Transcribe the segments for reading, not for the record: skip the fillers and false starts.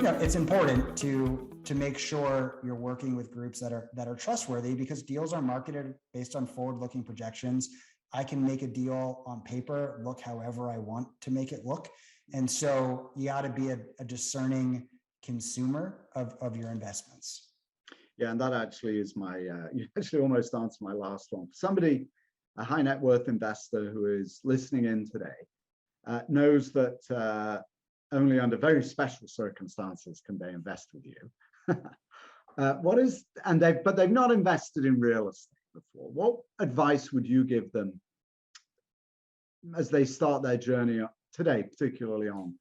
it's important to make sure you're working with groups that are trustworthy, because deals are marketed based on forward-looking projections. I can make a deal on paper look however I want to make it look. And so you got to be a discerning consumer of your investments. Yeah, and that actually is my, you actually almost answered my last one. Somebody, a high net worth investor who is listening in today, knows that only under very special circumstances can they invest with you. But they've not invested in real estate before. What advice would you give them as they start their journey today, particularly on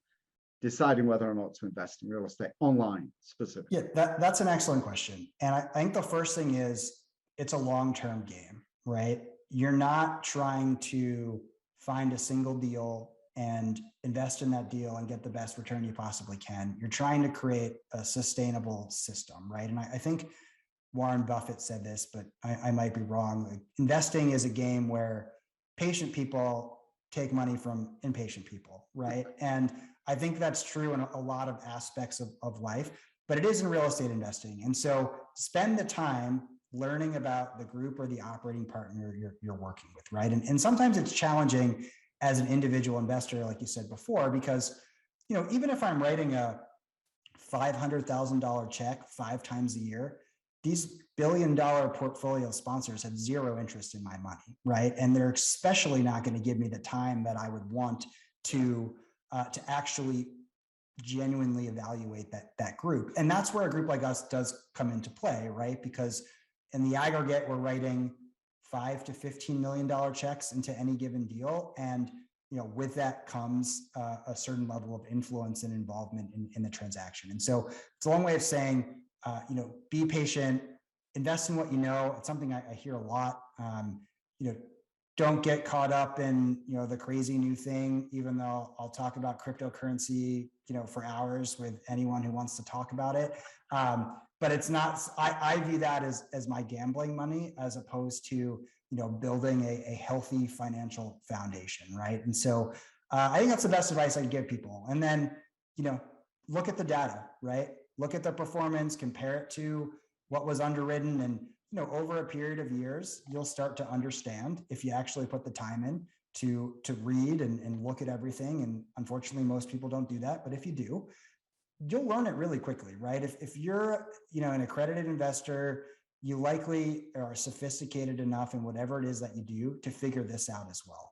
deciding whether or not to invest in real estate online specifically? Yeah, that's an excellent question. And I think the first thing is it's a long-term game, right? You're not trying to find a single deal and invest in that deal and get the best return you possibly can. You're trying to create a sustainable system, right? And I think Warren Buffett said this, but I might be wrong. Like, investing is a game where patient people take money from impatient people, right? And I think that's true in a lot of aspects of life, but it is in real estate investing. And so spend the time learning about the group or the operating partner you're working with, right? And sometimes it's challenging as an individual investor, like you said before, because even if I'm writing a $500,000 check 5 times a year, these billion-dollar portfolio sponsors have zero interest in my money, right? And they're especially not going to give me the time that I would want to actually genuinely evaluate that group. And that's where a group like us does come into play, right? Because in the aggregate, we're writing $5 to $15 million checks into any given deal. And with that comes a certain level of influence and involvement in the transaction. And so it's a long way of saying, be patient, invest in what you know. It's something I hear a lot. Don't get caught up in the crazy new thing, even though I'll talk about cryptocurrency for hours with anyone who wants to talk about it. But it's not, I view that as my gambling money, as opposed to building a healthy financial foundation, right? And so I think that's the best advice I'd give people. And then look at the data, right? Look at the performance, compare it to what was underwritten, and over a period of years, you'll start to understand, if you actually put the time in to read and look at everything. And unfortunately, most people don't do that. But if you do, you'll learn it really quickly, right? If you're an accredited investor, you likely are sophisticated enough in whatever it is that you do to figure this out as well.